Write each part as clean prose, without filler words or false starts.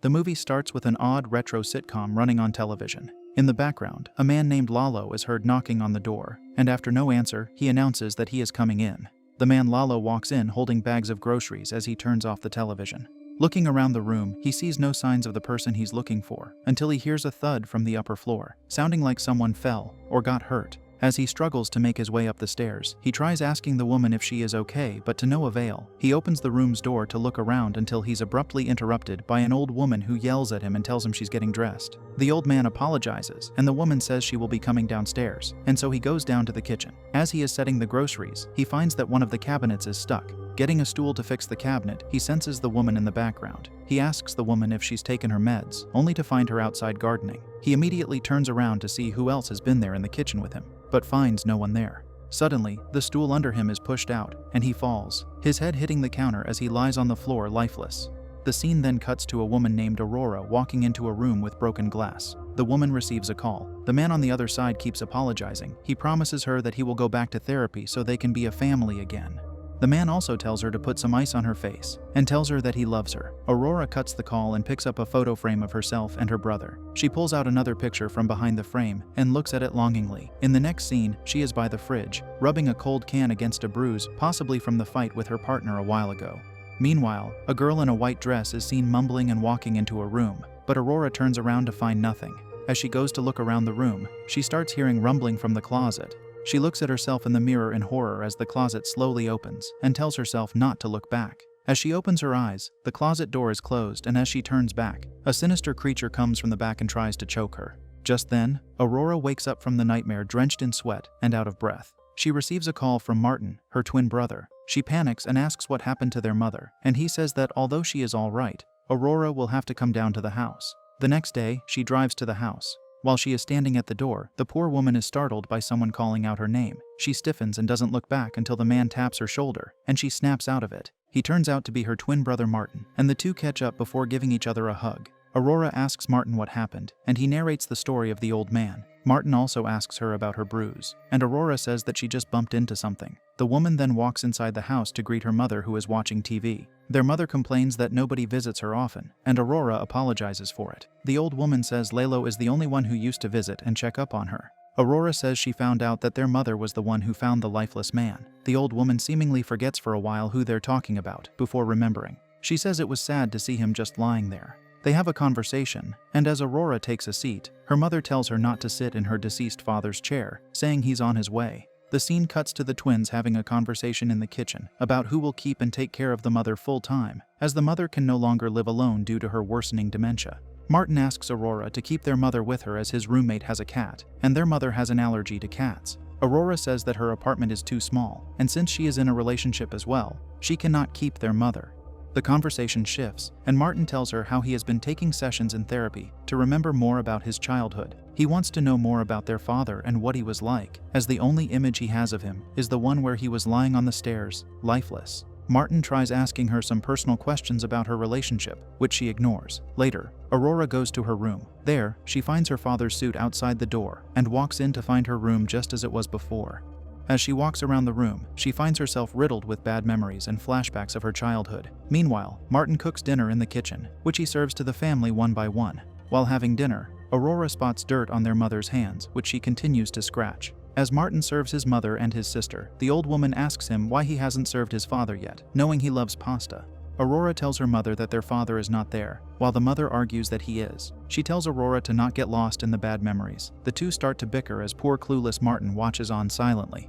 The movie starts with an odd retro sitcom running on television. In the background, a man named Lalo is heard knocking on the door, and after no answer, he announces that he is coming in. The man Lalo walks in holding bags of groceries as he turns off the television. Looking around the room, he sees no signs of the person he's looking for, until he hears a thud from the upper floor, sounding like someone fell or got hurt. As he struggles to make his way up the stairs, he tries asking the woman if she is okay, but to no avail. He opens the room's door to look around until he's abruptly interrupted by an old woman who yells at him and tells him she's getting dressed. The old man apologizes, and the woman says she will be coming downstairs, and so he goes down to the kitchen. As he is setting the groceries, he finds that one of the cabinets is stuck. Getting a stool to fix the cabinet, he senses the woman in the background. He asks the woman if she's taken her meds, only to find her outside gardening. He immediately turns around to see who else has been there in the kitchen with him, but finds no one there. Suddenly, the stool under him is pushed out, and he falls, his head hitting the counter as he lies on the floor lifeless. The scene then cuts to a woman named Aurora walking into a room with broken glass. The woman receives a call. The man on the other side keeps apologizing. He promises her that he will go back to therapy so they can be a family again. The man also tells her to put some ice on her face, and tells her that he loves her. Aurora cuts the call and picks up a photo frame of herself and her brother. She pulls out another picture from behind the frame and looks at it longingly. In the next scene, she is by the fridge, rubbing a cold can against a bruise, possibly from the fight with her partner a while ago. Meanwhile, a girl in a white dress is seen mumbling and walking into a room, but Aurora turns around to find nothing. As she goes to look around the room, she starts hearing rumbling from the closet. She looks at herself in the mirror in horror as the closet slowly opens, and tells herself not to look back. As she opens her eyes, the closet door is closed, and as she turns back, a sinister creature comes from the back and tries to choke her. Just then, Aurora wakes up from the nightmare drenched in sweat and out of breath. She receives a call from Martin, her twin brother. She panics and asks what happened to their mother, and he says that although she is all right, Aurora will have to come down to the house. The next day, she drives to the house. While she is standing at the door, the poor woman is startled by someone calling out her name. She stiffens and doesn't look back until the man taps her shoulder, and she snaps out of it. He turns out to be her twin brother Martin, and the two catch up before giving each other a hug. Aurora asks Martin what happened, and he narrates the story of the old man. Martin also asks her about her bruise, and Aurora says that she just bumped into something. The woman then walks inside the house to greet her mother, who is watching TV. Their mother complains that nobody visits her often, and Aurora apologizes for it. The old woman says Lalo is the only one who used to visit and check up on her. Aurora says she found out that their mother was the one who found the lifeless man. The old woman seemingly forgets for a while who they're talking about, before remembering. She says it was sad to see him just lying there. They have a conversation, and as Aurora takes a seat, her mother tells her not to sit in her deceased father's chair, saying he's on his way. The scene cuts to the twins having a conversation in the kitchen about who will keep and take care of the mother full time, as the mother can no longer live alone due to her worsening dementia. Martin asks Aurora to keep their mother with her as his roommate has a cat, and their mother has an allergy to cats. Aurora says that her apartment is too small, and since she is in a relationship as well, she cannot keep their mother. The conversation shifts, and Martin tells her how he has been taking sessions in therapy to remember more about his childhood. He wants to know more about their father and what he was like, as the only image he has of him is the one where he was lying on the stairs, lifeless. Martin tries asking her some personal questions about her relationship, which she ignores. Later, Aurora goes to her room. There, she finds her father's suit outside the door and walks in to find her room just as it was before. As she walks around the room, she finds herself riddled with bad memories and flashbacks of her childhood. Meanwhile, Martin cooks dinner in the kitchen, which he serves to the family one by one. While having dinner, Aurora spots dirt on their mother's hands, which she continues to scratch. As Martin serves his mother and his sister, the old woman asks him why he hasn't served his father yet, knowing he loves pasta. Aurora tells her mother that their father is not there, while the mother argues that he is. She tells Aurora to not get lost in the bad memories. The two start to bicker as poor clueless Martin watches on silently.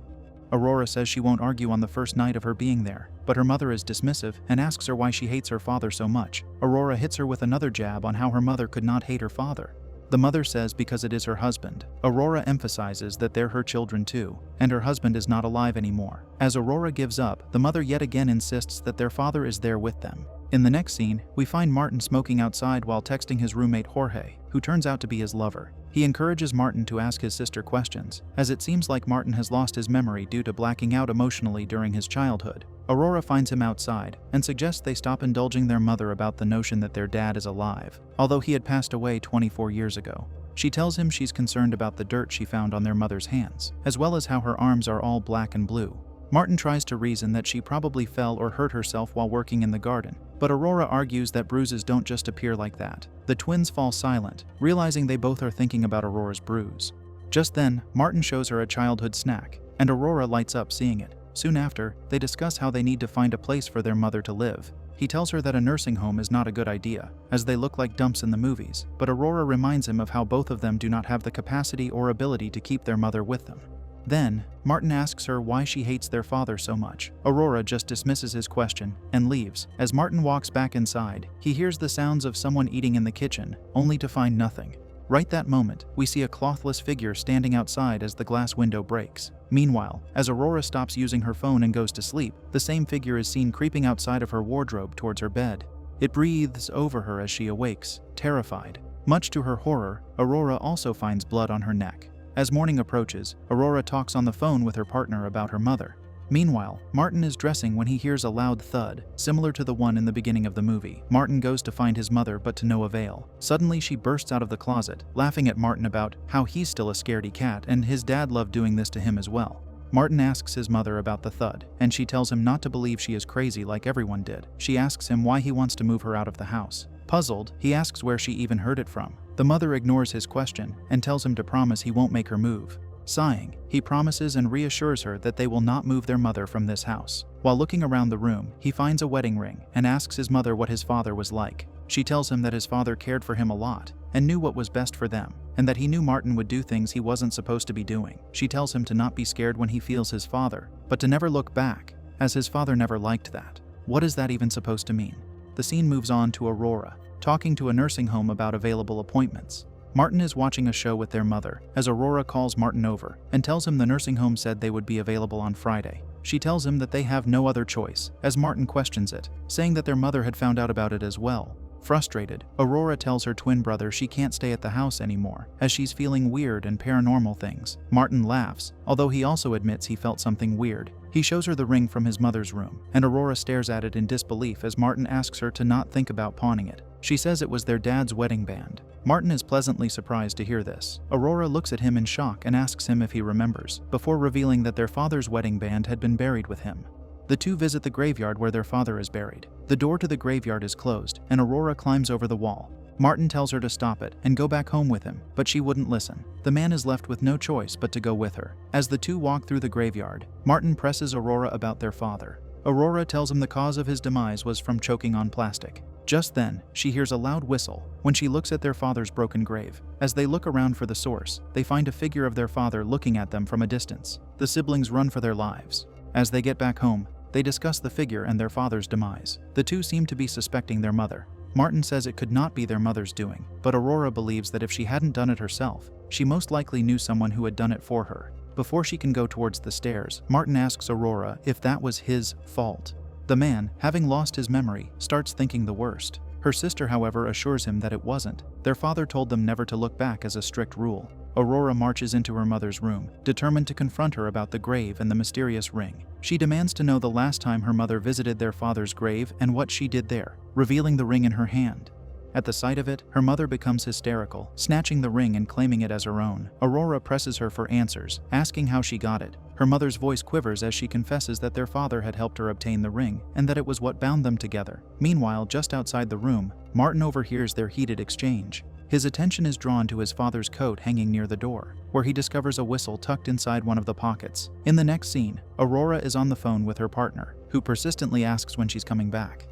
Aurora says she won't argue on the first night of her being there, but her mother is dismissive and asks her why she hates her father so much. Aurora hits her with another jab on how her mother could not hate her father. The mother says because it is her husband. Aurora emphasizes that they're her children too, and her husband is not alive anymore. As Aurora gives up, the mother yet again insists that their father is there with them. In the next scene, we find Martin smoking outside while texting his roommate Jorge, who turns out to be his lover. He encourages Martin to ask his sister questions, as it seems like Martin has lost his memory due to blacking out emotionally during his childhood. Aurora finds him outside and suggests they stop indulging their mother about the notion that their dad is alive, although he had passed away 24 years ago. She tells him she's concerned about the dirt she found on their mother's hands, as well as how her arms are all black and blue. Martin tries to reason that she probably fell or hurt herself while working in the garden, But Aurora argues that bruises don't just appear like that. The twins fall silent, realizing they both are thinking about Aurora's bruise. Just then, Martin shows her a childhood snack, and Aurora lights up seeing it. Soon after, they discuss how they need to find a place for their mother to live. He tells her that a nursing home is not a good idea, as they look like dumps in the movies, but Aurora reminds him of how both of them do not have the capacity or ability to keep their mother with them. Then, Martin asks her why she hates their father so much. Aurora just dismisses his question and leaves. As Martin walks back inside, he hears the sounds of someone eating in the kitchen, only to find nothing. Right that moment, we see a clothless figure standing outside as the glass window breaks. Meanwhile, as Aurora stops using her phone and goes to sleep, the same figure is seen creeping outside of her wardrobe towards her bed. It breathes over her as she awakes, terrified. Much to her horror, Aurora also finds blood on her neck. As morning approaches, Aurora talks on the phone with her partner about her mother. Meanwhile, Martin is dressing when he hears a loud thud, similar to the one in the beginning of the movie. Martin goes to find his mother, but to no avail. Suddenly, she bursts out of the closet, laughing at Martin about how he's still a scaredy cat and his dad loved doing this to him as well. Martin asks his mother about the thud, and she tells him not to believe she is crazy like everyone did. She asks him why he wants to move her out of the house. Puzzled, he asks where she even heard it from. The mother ignores his question and tells him to promise he won't make her move. Sighing, he promises and reassures her that they will not move their mother from this house. While looking around the room, he finds a wedding ring and asks his mother what his father was like. She tells him that his father cared for him a lot and knew what was best for them, and that he knew Martin would do things he wasn't supposed to be doing. She tells him to not be scared when he feels his father, but to never look back, as his father never liked that. What is that even supposed to mean? The scene moves on to Aurora, talking to a nursing home about available appointments. Martin is watching a show with their mother, as Aurora calls Martin over and tells him the nursing home said they would be available on Friday. She tells him that they have no other choice, as Martin questions it, saying that their mother had found out about it as well. Frustrated, Aurora tells her twin brother she can't stay at the house anymore, as she's feeling weird and paranormal things. Martin laughs, although he also admits he felt something weird. He shows her the ring from his mother's room, and Aurora stares at it in disbelief as Martin asks her to not think about pawning it. She says it was their dad's wedding band. Martin is pleasantly surprised to hear this. Aurora looks at him in shock and asks him if he remembers, before revealing that their father's wedding band had been buried with him. The two visit the graveyard where their father is buried. The door to the graveyard is closed, and Aurora climbs over the wall. Martin tells her to stop it and go back home with him, but she wouldn't listen. The man is left with no choice but to go with her. As the two walk through the graveyard, Martin presses Aurora about their father. Aurora tells him the cause of his demise was from choking on plastic. Just then, she hears a loud whistle when she looks at their father's broken grave. As they look around for the source, they find a figure of their father looking at them from a distance. The siblings run for their lives. As they get back home, they discuss the figure and their father's demise. The two seem to be suspecting their mother. Martin says it could not be their mother's doing, but Aurora believes that if she hadn't done it herself, she most likely knew someone who had done it for her. Before she can go towards the stairs, Martin asks Aurora if that was his fault. The man, having lost his memory, starts thinking the worst. Her sister, however, assures him that it wasn't. Their father told them never to look back as a strict rule. Aurora marches into her mother's room, determined to confront her about the grave and the mysterious ring. She demands to know the last time her mother visited their father's grave and what she did there, revealing the ring in her hand. At the sight of it, her mother becomes hysterical, snatching the ring and claiming it as her own. Aurora presses her for answers, asking how she got it. Her mother's voice quivers as she confesses that their father had helped her obtain the ring, and that it was what bound them together. Meanwhile, just outside the room, Martin overhears their heated exchange. His attention is drawn to his father's coat hanging near the door, where he discovers a whistle tucked inside one of the pockets. In the next scene, Aurora is on the phone with her partner, who persistently asks when she's coming back.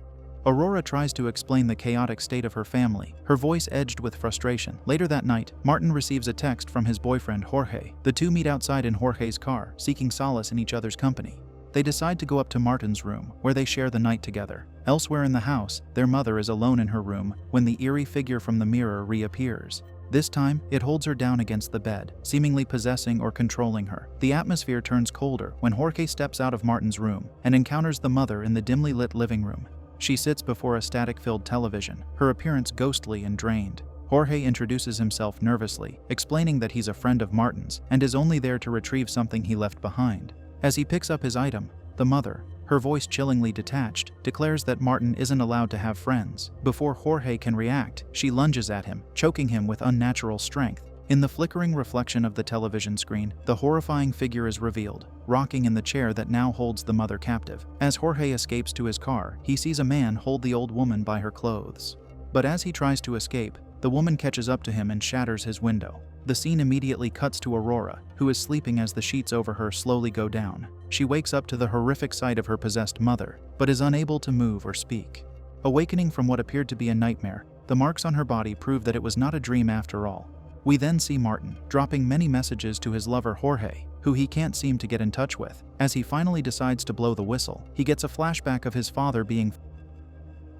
Aurora tries to explain the chaotic state of her family, her voice edged with frustration. Later that night, Martin receives a text from his boyfriend Jorge. The two meet outside in Jorge's car, seeking solace in each other's company. They decide to go up to Martin's room, where they share the night together. Elsewhere in the house, their mother is alone in her room when the eerie figure from the mirror reappears. This time, it holds her down against the bed, seemingly possessing or controlling her. The atmosphere turns colder when Jorge steps out of Martin's room and encounters the mother in the dimly lit living room. She sits before a static-filled television, her appearance ghostly and drained. Jorge introduces himself nervously, explaining that he's a friend of Martin's and is only there to retrieve something he left behind. As he picks up his item, the mother, her voice chillingly detached, declares that Martin isn't allowed to have friends. Before Jorge can react, she lunges at him, choking him with unnatural strength. In the flickering reflection of the television screen, the horrifying figure is revealed, rocking in the chair that now holds the mother captive. As Jorge escapes to his car, he sees a man hold the old woman by her clothes. But as he tries to escape, the woman catches up to him and shatters his window. The scene immediately cuts to Aurora, who is sleeping as the sheets over her slowly go down. She wakes up to the horrific sight of her possessed mother, but is unable to move or speak. Awakening from what appeared to be a nightmare, the marks on her body prove that it was not a dream after all. We then see Martin dropping many messages to his lover Jorge, who he can't seem to get in touch with. As he finally decides to blow the whistle, he gets a flashback of his father being.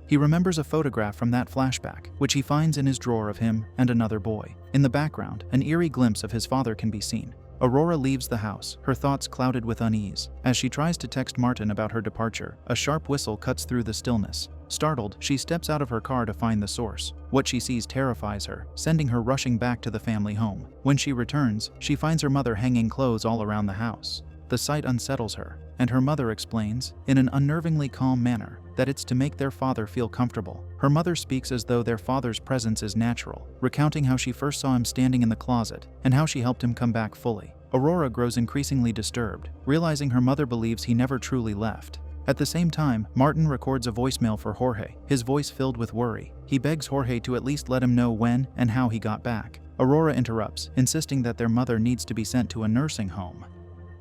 He remembers a photograph from that flashback, which he finds in his drawer of him and another boy. In the background, an eerie glimpse of his father can be seen. Aurora leaves the house, her thoughts clouded with unease. As she tries to text Martin about her departure, a sharp whistle cuts through the stillness. Startled, she steps out of her car to find the source. What she sees terrifies her, sending her rushing back to the family home. When she returns, she finds her mother hanging clothes all around the house. The sight unsettles her, and her mother explains, in an unnervingly calm manner, that it's to make their father feel comfortable. Her mother speaks as though their father's presence is natural, recounting how she first saw him standing in the closet, and how she helped him come back fully. Aurora grows increasingly disturbed, realizing her mother believes he never truly left. At the same time, Martin records a voicemail for Jorge, his voice filled with worry. He begs Jorge to at least let him know when and how he got back. Aurora interrupts, insisting that their mother needs to be sent to a nursing home.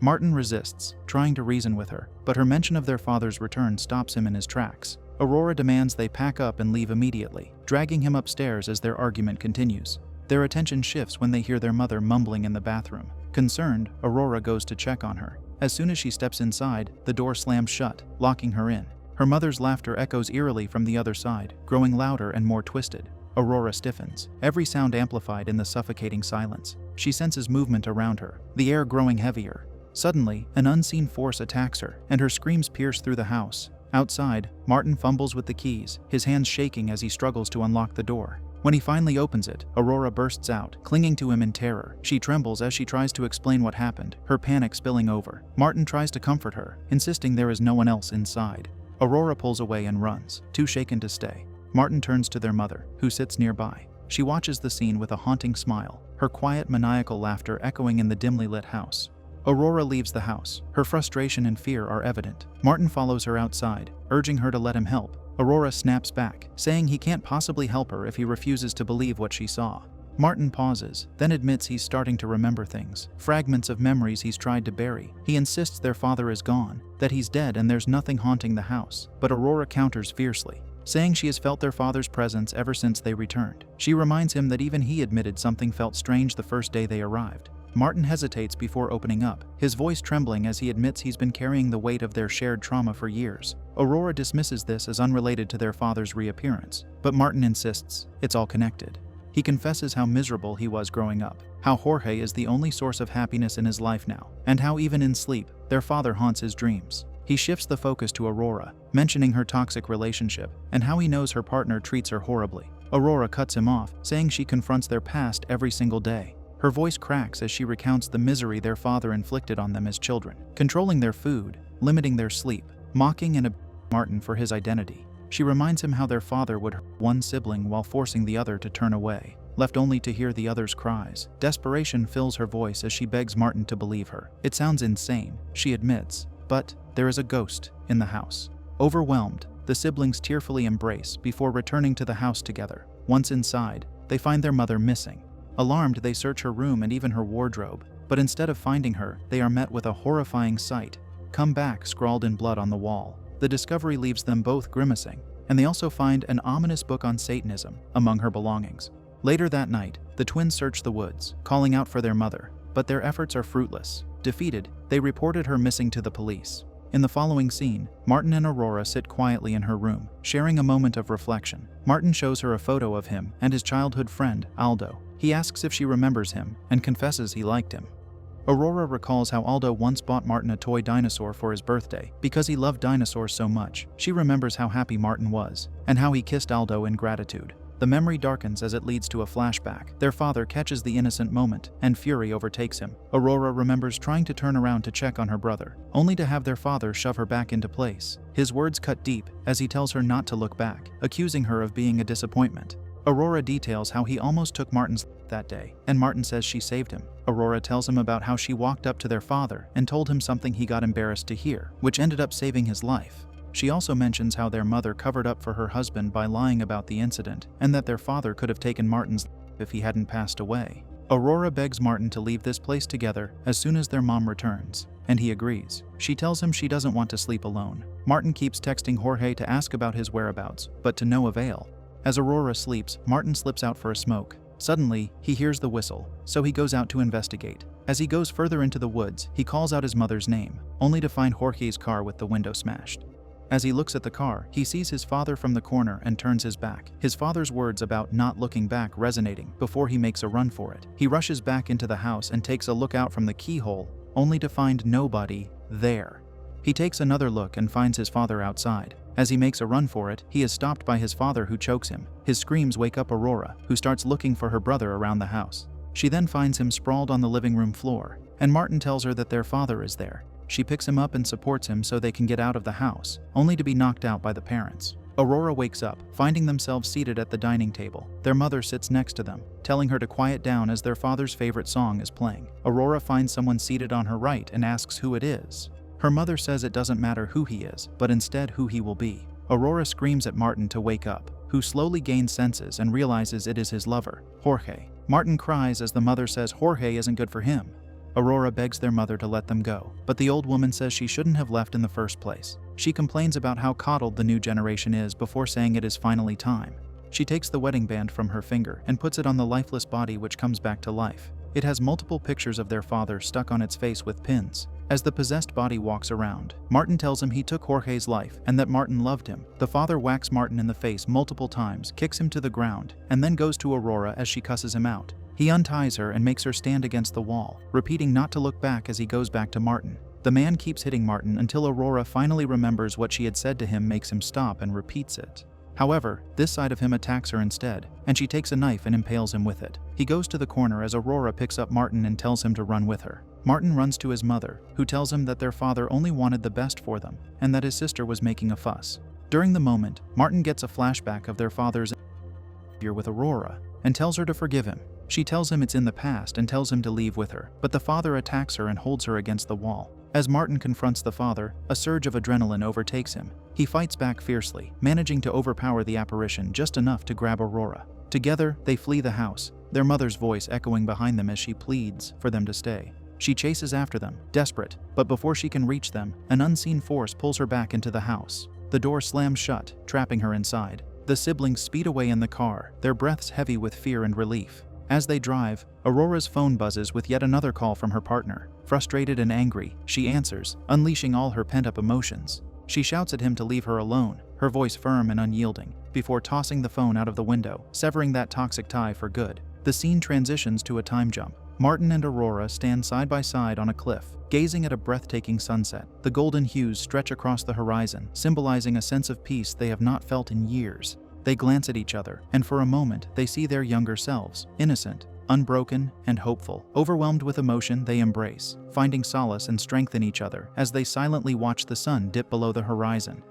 Martin resists, trying to reason with her, but her mention of their father's return stops him in his tracks. Aurora demands they pack up and leave immediately, dragging him upstairs as their argument continues. Their attention shifts when they hear their mother mumbling in the bathroom. Concerned, Aurora goes to check on her. As soon as she steps inside, the door slams shut, locking her in. Her mother's laughter echoes eerily from the other side, growing louder and more twisted. Aurora stiffens, every sound amplified in the suffocating silence. She senses movement around her, the air growing heavier. Suddenly, an unseen force attacks her, and her screams pierce through the house. Outside, Martin fumbles with the keys, his hands shaking as he struggles to unlock the door. When he finally opens it, Aurora bursts out, clinging to him in terror. She trembles as she tries to explain what happened, her panic spilling over. Martin tries to comfort her, insisting there is no one else inside. Aurora pulls away and runs, too shaken to stay. Martin turns to their mother, who sits nearby. She watches the scene with a haunting smile, her quiet, maniacal laughter echoing in the dimly lit house. Aurora leaves the house. Her frustration and fear are evident. Martin follows her outside, urging her to let him help. Aurora snaps back, saying he can't possibly help her if he refuses to believe what she saw. Martin pauses, then admits he's starting to remember things, fragments of memories he's tried to bury. He insists their father is gone, that he's dead and there's nothing haunting the house, but Aurora counters fiercely, saying she has felt their father's presence ever since they returned. She reminds him that even he admitted something felt strange the first day they arrived. Martin hesitates before opening up, his voice trembling as he admits he's been carrying the weight of their shared trauma for years. Aurora dismisses this as unrelated to their father's reappearance, but Martin insists it's all connected. He confesses how miserable he was growing up, how Jorge is the only source of happiness in his life now, and how even in sleep, their father haunts his dreams. He shifts the focus to Aurora, mentioning her toxic relationship, and how he knows her partner treats her horribly. Aurora cuts him off, saying she confronts their past every single day. Her voice cracks as she recounts the misery their father inflicted on them as children, controlling their food, limiting their sleep, mocking and abusing Martin for his identity. She reminds him how their father would hurt one sibling while forcing the other to turn away, left only to hear the other's cries. Desperation fills her voice as she begs Martin to believe her. It sounds insane, she admits, but there is a ghost in the house. Overwhelmed, the siblings tearfully embrace before returning to the house together. Once inside, they find their mother missing. Alarmed, they search her room and even her wardrobe, but instead of finding her, they are met with a horrifying sight. "Come back," scrawled in blood on the wall. The discovery leaves them both grimacing, and they also find an ominous book on Satanism among her belongings. Later that night, the twins search the woods, calling out for their mother, but their efforts are fruitless. Defeated, they reported her missing to the police. In the following scene, Martin and Aurora sit quietly in her room, sharing a moment of reflection. Martin shows her a photo of him and his childhood friend, Aldo. He asks if she remembers him and confesses he liked him. Aurora recalls how Aldo once bought Martin a toy dinosaur for his birthday because he loved dinosaurs so much. She remembers how happy Martin was and how he kissed Aldo in gratitude. The memory darkens as it leads to a flashback. Their father catches the innocent moment, and fury overtakes him. Aurora remembers trying to turn around to check on her brother, only to have their father shove her back into place. His words cut deep as he tells her not to look back, accusing her of being a disappointment. Aurora details how he almost took Martin's life that day, and Martin says she saved him. Aurora tells him about how she walked up to their father and told him something he got embarrassed to hear, which ended up saving his life. She also mentions how their mother covered up for her husband by lying about the incident, and that their father could have taken Martin's life if he hadn't passed away. Aurora begs Martin to leave this place together as soon as their mom returns, and he agrees. She tells him she doesn't want to sleep alone. Martin keeps texting Jorge to ask about his whereabouts, but to no avail. As Aurora sleeps, Martin slips out for a smoke. Suddenly, he hears the whistle, so he goes out to investigate. As he goes further into the woods, he calls out his mother's name, only to find Jorge's car with the window smashed. As he looks at the car, he sees his father from the corner and turns his back, his father's words about not looking back resonating before he makes a run for it. He rushes back into the house and takes a look out from the keyhole, only to find nobody there. He takes another look and finds his father outside. As he makes a run for it, he is stopped by his father, who chokes him. His screams wake up Aurora, who starts looking for her brother around the house. She then finds him sprawled on the living room floor, and Martin tells her that their father is there. She picks him up and supports him so they can get out of the house, only to be knocked out by the parents. Aurora wakes up, finding themselves seated at the dining table. Their mother sits next to them, telling her to quiet down as their father's favorite song is playing. Aurora finds someone seated on her right and asks who it is. Her mother says it doesn't matter who he is, but instead who he will be. Aurora screams at Martin to wake up, who slowly gains senses and realizes it is his lover, Jorge. Martin cries as the mother says Jorge isn't good for him. Aurora begs their mother to let them go, but the old woman says she shouldn't have left in the first place. She complains about how coddled the new generation is before saying it is finally time. She takes the wedding band from her finger and puts it on the lifeless body, which comes back to life. It has multiple pictures of their father stuck on its face with pins. As the possessed body walks around, Martin tells him he took Jorge's life and that Martin loved him. The father whacks Martin in the face multiple times, kicks him to the ground, and then goes to Aurora as she cusses him out. He unties her and makes her stand against the wall, repeating not to look back as he goes back to Martin. The man keeps hitting Martin until Aurora finally remembers what she had said to him, makes him stop, and repeats it. However, this side of him attacks her instead, and she takes a knife and impales him with it. He goes to the corner as Aurora picks up Martin and tells him to run with her. Martin runs to his mother, who tells him that their father only wanted the best for them, and that his sister was making a fuss. During the moment, Martin gets a flashback of their father's behavior with Aurora, and tells her to forgive him. She tells him it's in the past and tells him to leave with her, but the father attacks her and holds her against the wall. As Martin confronts the father, a surge of adrenaline overtakes him. He fights back fiercely, managing to overpower the apparition just enough to grab Aurora. Together, they flee the house, their mother's voice echoing behind them as she pleads for them to stay. She chases after them, desperate, but before she can reach them, an unseen force pulls her back into the house. The door slams shut, trapping her inside. The siblings speed away in the car, their breaths heavy with fear and relief. As they drive, Aurora's phone buzzes with yet another call from her partner. Frustrated and angry, she answers, unleashing all her pent-up emotions. She shouts at him to leave her alone, her voice firm and unyielding, before tossing the phone out of the window, severing that toxic tie for good. The scene transitions to a time jump. Martin and Aurora stand side by side on a cliff, gazing at a breathtaking sunset. The golden hues stretch across the horizon, symbolizing a sense of peace they have not felt in years. They glance at each other, and for a moment, they see their younger selves, innocent, unbroken, and hopeful. Overwhelmed with emotion, they embrace, finding solace and strength in each other as they silently watch the sun dip below the horizon.